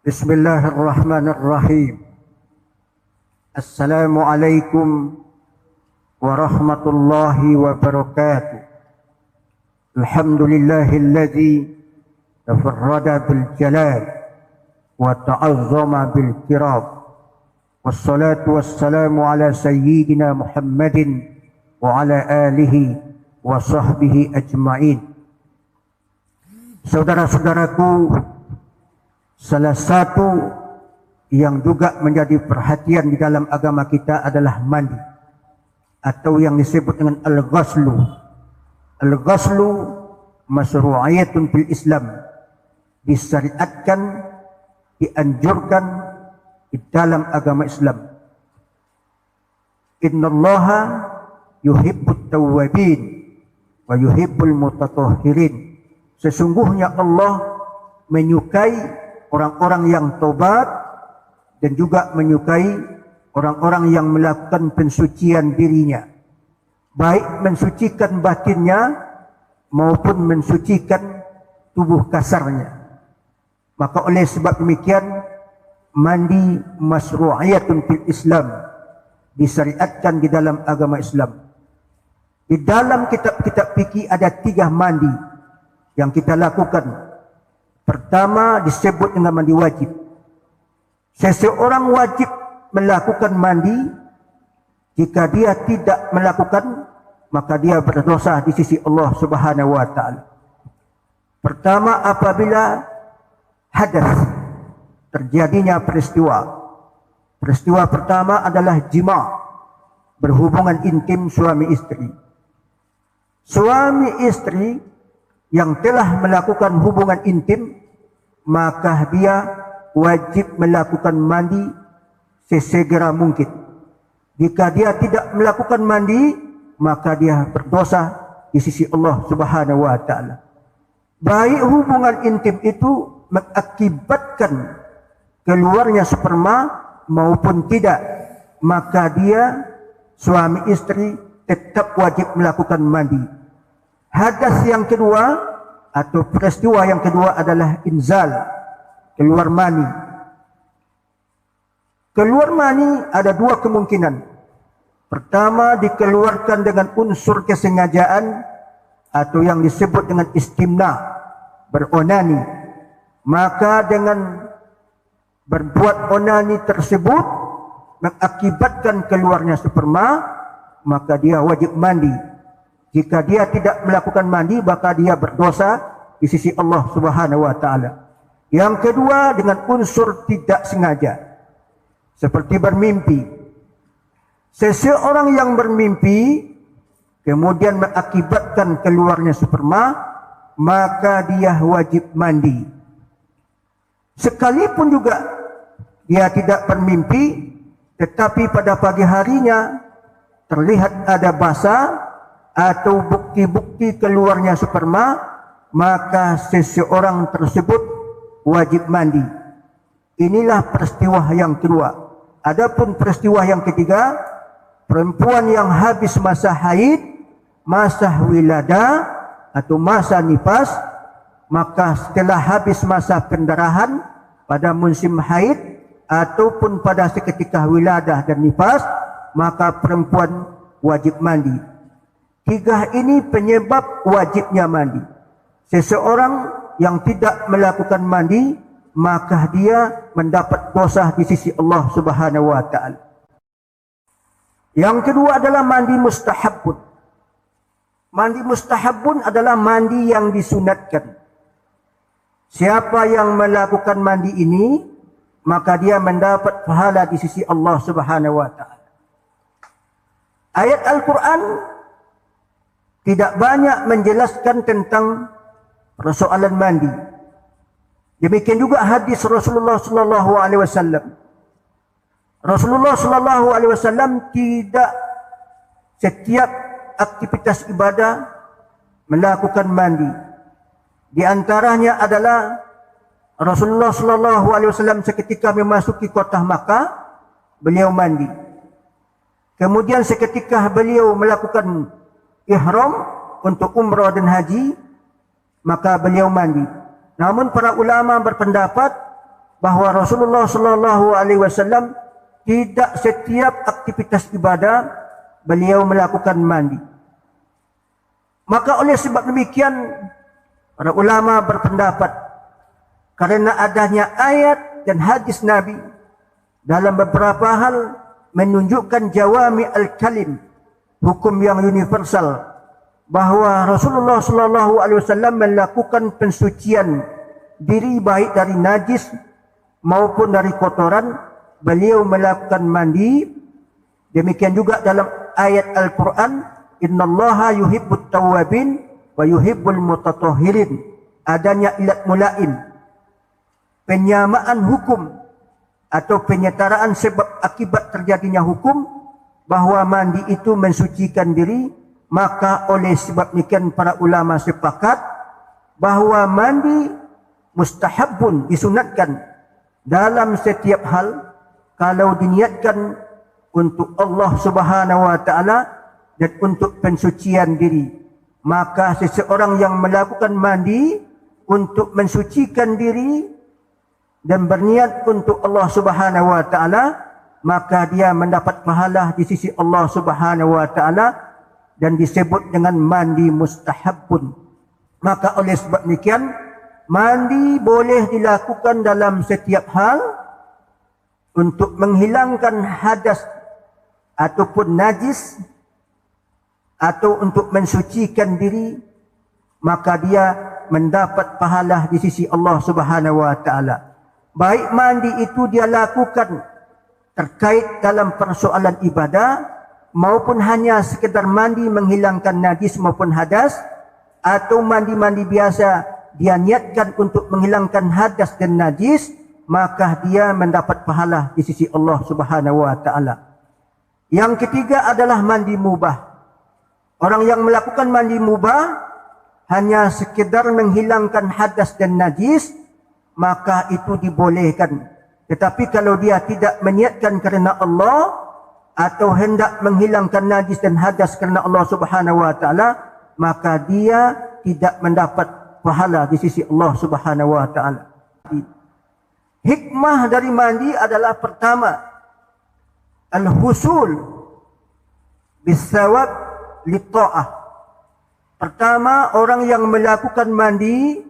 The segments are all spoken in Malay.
Bismillahirrahmanirrahim. Assalamualaikum warahmatullahi wabarakatuh. Alhamdulillahilladzi tafarrada bil jalal wa ta'azzama bil kiram. Wassalatu wassalamu ala sayyidina Muhammadin wa ala alihi wa sahbihi ajma'in. Saudara-saudaraku, salah satu yang juga menjadi perhatian di dalam agama kita adalah mandi, atau yang disebut dengan al-ghaslu. Al-ghaslu masyru'iyatun fil Islam, disyariatkan, dianjurkan di dalam agama Islam. Innallaha yuhibbut tawwabin wa yuhibbul mutatahhirin. Sesungguhnya Allah menyukai orang-orang yang tobat dan juga menyukai orang-orang yang melakukan pensucian dirinya, baik mensucikan batinnya maupun mensucikan tubuh kasarnya. Maka oleh sebab demikian, mandi masyru'iyatun fil Islam, disyariatkan di dalam agama Islam. Di dalam kitab-kitab fikih ada 3 mandi yang kita lakukan. Pertama disebut dengan mandi wajib. Seseorang wajib melakukan mandi. Jika dia tidak melakukan, maka dia berdosa di sisi Allah Subhanahu wa taala. Pertama, apabila hadas, terjadinya peristiwa. Peristiwa pertama adalah jima', berhubungan intim suami istri. Suami istri yang telah melakukan hubungan intim, maka dia wajib melakukan mandi sesegera mungkin. Jika dia tidak melakukan mandi, maka dia berdosa di sisi Allah Subhanahu wa taala. Baik hubungan intim itu mengakibatkan keluarnya sperma maupun tidak, maka dia, suami istri, tetap wajib melakukan mandi. Hadas yang kedua atau peristiwa yang kedua adalah inzal, keluar mani. Keluar mani ada 2 kemungkinan. Pertama, dikeluarkan dengan unsur kesengajaan atau yang disebut dengan istimna, beronani. Maka dengan berbuat onani tersebut mengakibatkan keluarnya sperma, maka dia wajib mandi. Jika dia tidak melakukan mandi, maka dia berdosa di sisi Allah Subhanahu wa taala. Yang kedua, dengan unsur tidak sengaja, seperti bermimpi. Seseorang yang bermimpi kemudian mengakibatkan keluarnya sperma, maka dia wajib mandi. Sekalipun juga dia tidak bermimpi, tetapi pada pagi harinya terlihat ada basah atau bukti-bukti keluarnya sperma, maka seseorang tersebut wajib mandi. Inilah peristiwa yang kedua. Adapun peristiwa yang ketiga, perempuan yang habis masa haid, masa wilada atau masa nifas, maka setelah habis masa pendarahan pada musim haid ataupun pada seketika wiladah dan nifas, maka perempuan wajib mandi. 3 ini penyebab wajibnya mandi. Seseorang yang tidak melakukan mandi, maka dia mendapat dosa di sisi Allah Subhanahu wa taala. Yang kedua adalah mandi mustahabun. Mandi mustahabun adalah mandi yang disunatkan. Siapa yang melakukan mandi ini, maka dia mendapat pahala di sisi Allah Subhanahu wa taala. Ayat Al-Quran tidak banyak menjelaskan tentang persoalan mandi. Demikian juga hadis Rasulullah sallallahu alaihi wasallam. Rasulullah sallallahu alaihi wasallam tidak setiap aktivitas ibadah melakukan mandi. Di antaranya adalah Rasulullah sallallahu alaihi wasallam seketika memasuki kota Makkah, beliau mandi. Kemudian seketika beliau melakukan ihram untuk umrah dan haji, maka beliau mandi. Namun para ulama berpendapat bahwa Rasulullah sallallahu alaihi wasallam tidak setiap aktivitas ibadah beliau melakukan mandi. Maka oleh sebab demikian para ulama berpendapat karena adanya ayat dan hadis Nabi dalam beberapa hal menunjukkan jawami al-kalim, hukum yang universal, bahwa Rasulullah sallallahu alaihi wasallam melakukan pensucian diri baik dari najis maupun dari kotoran, beliau melakukan mandi. Demikian juga dalam ayat Al-Quran, innallaha yuhibbut tawwabin wa yuhibbul mutatahhirin. Adanya ilat mulain, penyamaan hukum atau penyetaraan sebab akibat terjadinya hukum, bahwa mandi itu mensucikan diri. Maka oleh sebab demikian para ulama sepakat bahwa mandi mustahabun, disunatkan dalam setiap hal kalau diniatkan untuk Allah Subhanahu wa taala dan untuk pensucian diri. Maka seseorang yang melakukan mandi untuk mensucikan diri dan berniat untuk Allah Subhanahu wa taala, maka dia mendapat pahala di sisi Allah Subhanahu wa taala dan disebut dengan mandi mustahabun. Maka oleh sebab demikian, mandi boleh dilakukan dalam setiap hal untuk menghilangkan hadas ataupun najis, atau untuk mensucikan diri, maka dia mendapat pahala di sisi Allah Subhanahu wa taala. Baik mandi itu dia lakukan terkait dalam persoalan ibadah, maupun hanya sekedar mandi menghilangkan najis maupun hadas, atau mandi-mandi biasa dia niatkan untuk menghilangkan hadas dan najis, maka dia mendapat pahala di sisi Allah Subhanahu wa taala. Yang ketiga adalah mandi mubah. Orang yang melakukan mandi mubah hanya sekedar menghilangkan hadas dan najis, maka itu dibolehkan. Tetapi kalau dia tidak meniatkan kerana Allah atau hendak menghilangkan najis dan hadas kerana Allah Subhanahu wa taala, maka dia tidak mendapat pahala di sisi Allah Subhanahu wa taala. Hikmah dari mandi adalah pertama, al-husul bisawab li ta'ah. Pertama, orang yang melakukan mandi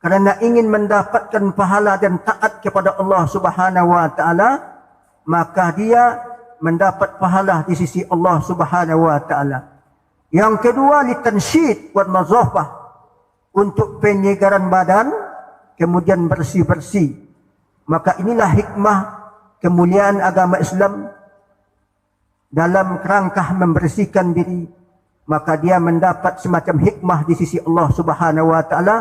kerana ingin mendapatkan pahala dan taat kepada Allah Subhanahu wa taala, maka dia mendapat pahala di sisi Allah Subhanahu wa taala. Yang kedua, litansyid wa nazafah, untuk penyegaran badan, kemudian bersih-bersih. Maka inilah hikmah kemuliaan agama Islam dalam kerangka membersihkan diri. Maka dia mendapat semacam hikmah di sisi Allah Subhanahu wa taala,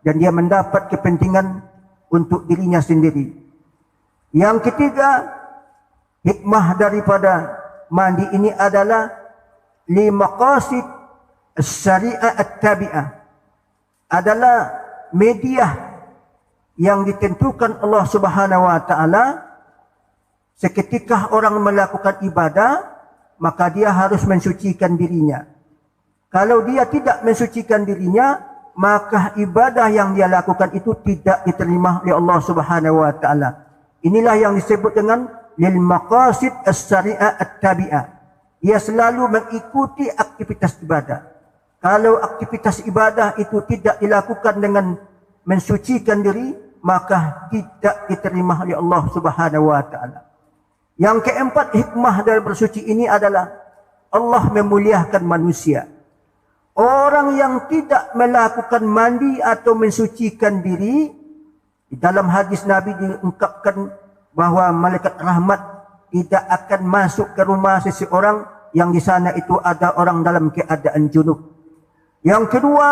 dan dia mendapat kepentingan untuk dirinya sendiri. Yang ketiga, hikmah daripada mandi ini adalah li maqasid syariah at-tabi'ah, adalah media yang ditentukan Allah Subhanahu wa taala. Seketika orang melakukan ibadah, maka dia harus mensucikan dirinya. Kalau dia tidak mensucikan dirinya, maka ibadah yang dia lakukan itu tidak diterima oleh Allah Subhanahu wa taala. Inilah yang disebut dengan lil maqasid as-syari'ah at-tabi'ah. Ia selalu mengikuti aktivitas ibadah. Kalau aktivitas ibadah itu tidak dilakukan dengan mensucikan diri, maka tidak diterima oleh Allah Subhanahu wa taala. Yang keempat, hikmah dari bersuci ini adalah Allah memuliakan manusia. Orang yang tidak melakukan mandi atau mensucikan diri, di dalam hadis Nabi diungkapkan bahawa malaikat rahmat tidak akan masuk ke rumah seseorang yang di sana itu ada orang dalam keadaan junub. Yang kedua,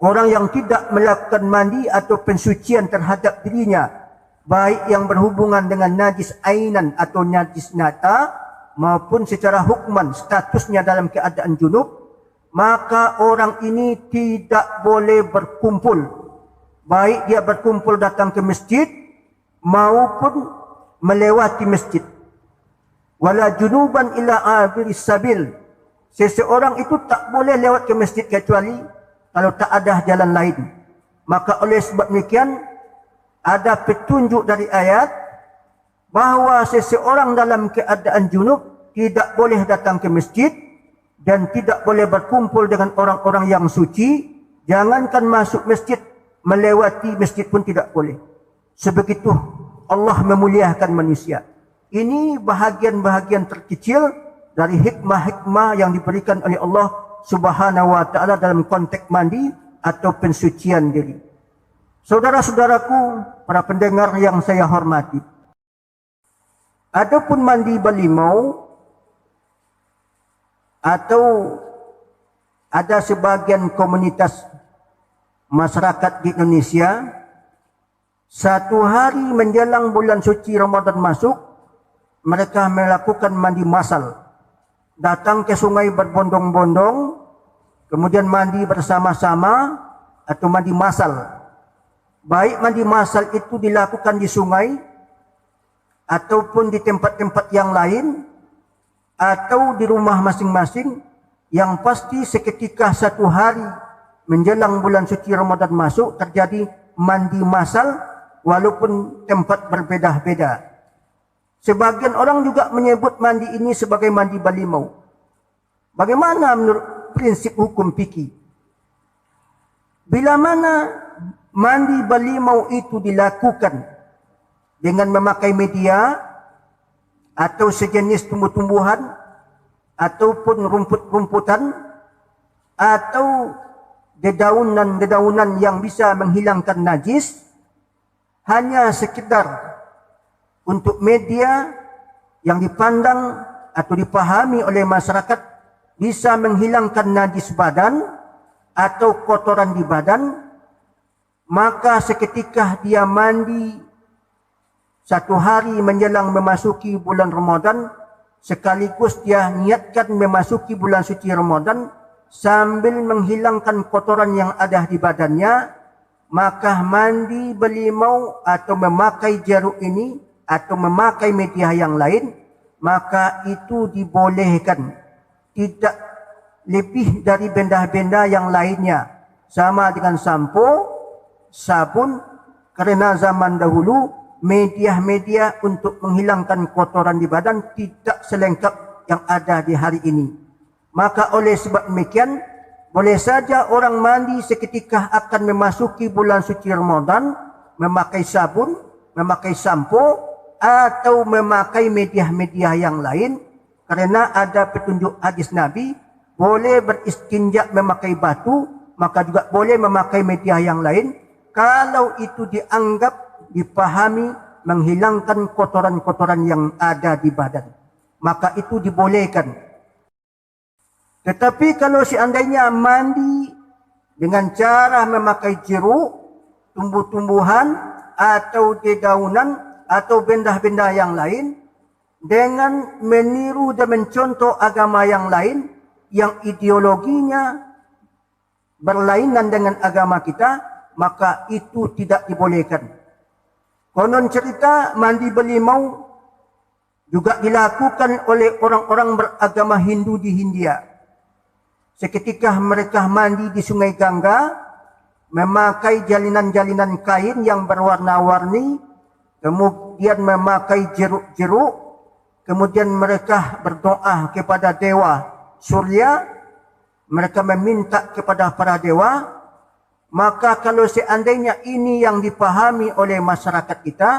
orang yang tidak melakukan mandi atau pensucian terhadap dirinya, baik yang berhubungan dengan najis ainan atau najis nyata, maupun secara hukman statusnya dalam keadaan junub, maka orang ini tidak boleh berkumpul. Baik dia berkumpul datang ke masjid maupun melewati masjid. Wala junuban ila abiris sabil. Seseorang itu tak boleh lewat ke masjid kecuali kalau tak ada jalan lain. Maka oleh sebab demikian, ada petunjuk dari ayat bahawa seseorang dalam keadaan junub tidak boleh datang ke masjid dan tidak boleh berkumpul dengan orang-orang yang suci. Jangankan masuk masjid, melewati masjid pun tidak boleh. Sebegitu Allah memuliakan manusia. Ini bahagian-bahagian terkecil dari hikmah-hikmah yang diberikan oleh Allah Subhanahu wa taala dalam konteks mandi atau pensucian diri. Saudara-saudaraku, para pendengar yang saya hormati, adapun mandi balimau atau ada sebagian komunitas masyarakat di Indonesia, satu hari menjelang bulan suci Ramadan masuk, mereka melakukan mandi massal. Datang ke sungai berbondong-bondong, kemudian mandi bersama-sama atau mandi massal. Baik mandi massal itu dilakukan di sungai ataupun di tempat-tempat yang lain atau di rumah masing-masing, yang pasti seketika satu hari menjelang bulan suci Ramadan masuk terjadi mandi massal walaupun tempat berbeda-beda. Sebagian orang juga menyebut mandi ini sebagai mandi balimau. Bagaimana menurut prinsip hukum fikih? Bila mana mandi balimau itu dilakukan dengan memakai media atau sejenis tumbuh-tumbuhan ataupun rumput-rumputan atau dedaunan-dedaunan yang bisa menghilangkan najis, hanya sekedar untuk media yang dipandang atau dipahami oleh masyarakat bisa menghilangkan najis badan atau kotoran di badan, maka seketika dia mandi satu hari menjelang memasuki bulan Ramadan, sekaligus dia niatkan memasuki bulan suci Ramadan sambil menghilangkan kotoran yang ada di badannya, maka mandi balimau atau memakai jaruk ini atau memakai media yang lain, maka itu dibolehkan. Tidak lebih dari benda-benda yang lainnya. Sama dengan sampo, sabun, kerana zaman dahulu media-media untuk menghilangkan kotoran di badan tidak selengkap yang ada di hari ini. Maka oleh sebab demikian, boleh saja orang mandi seketika akan memasuki bulan suci Ramadan, memakai sabun, memakai sampo, atau memakai media-media yang lain, kerana ada petunjuk hadis Nabi, boleh beristinja memakai batu, maka juga boleh memakai media yang lain, kalau itu dianggap, dipahami, menghilangkan kotoran-kotoran yang ada di badan. Maka itu dibolehkan. Tetapi kalau seandainya mandi dengan cara memakai jeruk, tumbuh-tumbuhan, atau dedaunan, atau benda-benda yang lain, dengan meniru dan mencontoh agama yang lain, yang ideologinya berlainan dengan agama kita, maka itu tidak dibolehkan. Konon cerita mandi balimau juga dilakukan oleh orang-orang beragama Hindu di Hindia. Seketika mereka mandi di sungai Gangga, memakai jalinan-jalinan kain yang berwarna-warni, kemudian memakai jeruk-jeruk, kemudian mereka berdoa kepada Dewa Surya, mereka meminta kepada para dewa. Maka kalau seandainya ini yang dipahami oleh masyarakat kita,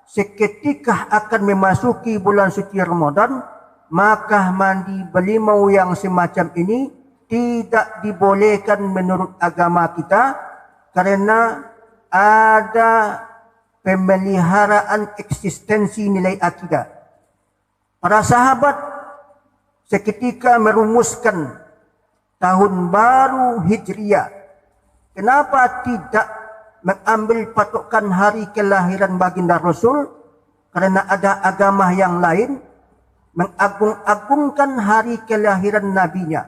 seketika akan memasuki bulan suci Ramadan, maka mandi balimau yang semacam ini tidak dibolehkan menurut agama kita, karena ada pemeliharaan eksistensi nilai akidah. Para sahabat seketika merumuskan tahun baru Hijriah. Kenapa tidak mengambil patokan hari kelahiran baginda Rasul? Karena ada agama yang lain mengagung-agungkan hari kelahiran nabinya.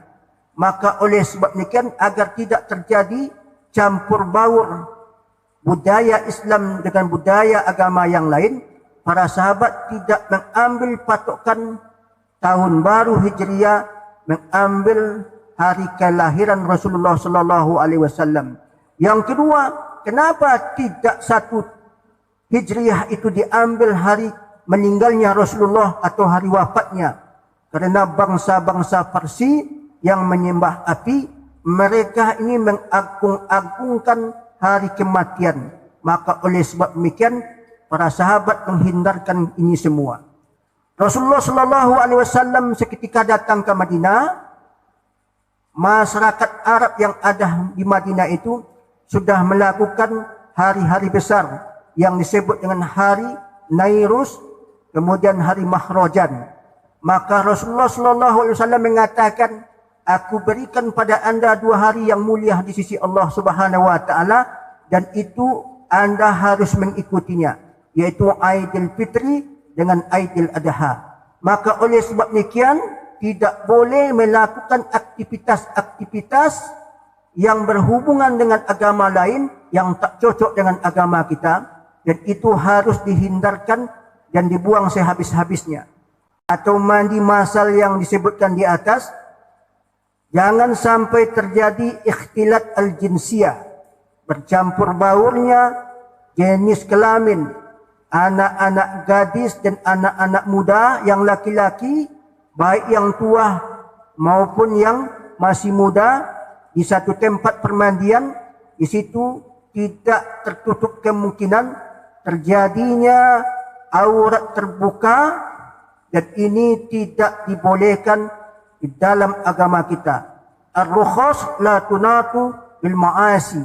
Maka oleh sebab demikian, agar tidak terjadi campur baur budaya Islam dengan budaya agama yang lain, para sahabat tidak mengambil patokan tahun baru Hijriah, mengambil hari kelahiran Rasulullah sallallahu alaihi wasallam. Yang kedua, kenapa tidak satu Hijriyah itu diambil hari meninggalnya Rasulullah atau hari wafatnya. Karena bangsa-bangsa Parsi yang menyembah api, mereka ini mengagung-agungkan hari kematian. Maka oleh sebab demikian, para sahabat menghindarkan ini semua. Rasulullah Shallallahu Alaihi Wasallam seketika datang ke Madinah, masyarakat Arab yang ada di Madinah itu sudah melakukan hari-hari besar yang disebut dengan hari Nairus, kemudian hari Mahrajan. Maka Rasulullah Shallallahu Alaihi Wasallam mengatakan, aku berikan pada anda 2 hari yang mulia di sisi Allah Subhanahu Wa Taala, dan itu anda harus mengikutinya, yaitu Aidil Fitri dengan Aidil Adha. Maka oleh sebab demikian, tidak boleh melakukan aktivitas-aktivitas yang berhubungan dengan agama lain yang tak cocok dengan agama kita, dan itu harus dihindarkan dan dibuang sehabis-habisnya. Atau mandi masal yang disebutkan di atas, jangan sampai terjadi ikhtilat al-jinsiyah, bercampur baurnya jenis kelamin anak-anak gadis dan anak-anak muda yang laki-laki, baik yang tua maupun yang masih muda, di satu tempat permandian. Di situ tidak tertutup kemungkinan terjadinya aurat terbuka, dan ini tidak dibolehkan di dalam agama kita. Ar-rukhas la tunatu bil ma'asi.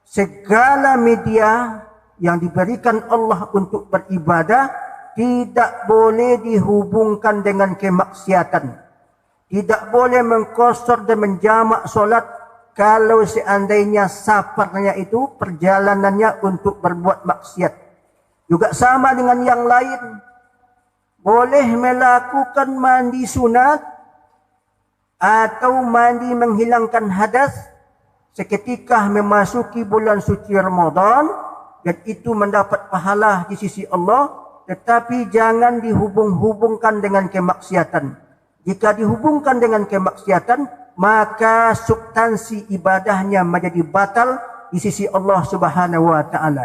Segala media yang diberikan Allah untuk beribadah tidak boleh dihubungkan dengan kemaksiatan. Tidak boleh mengqasar dan menjamak solat kalau seandainya safarnya itu, perjalanannya untuk berbuat maksiat. Juga sama dengan yang lain. Boleh melakukan mandi sunat atau mandi menghilangkan hadas seketika memasuki bulan suci Ramadan, dan itu mendapat pahala di sisi Allah, tetapi jangan dihubung-hubungkan dengan kemaksiatan. Jika dihubungkan dengan kemaksiatan, maka substansi ibadahnya menjadi batal di sisi Allah Subhanahu Wa Taala.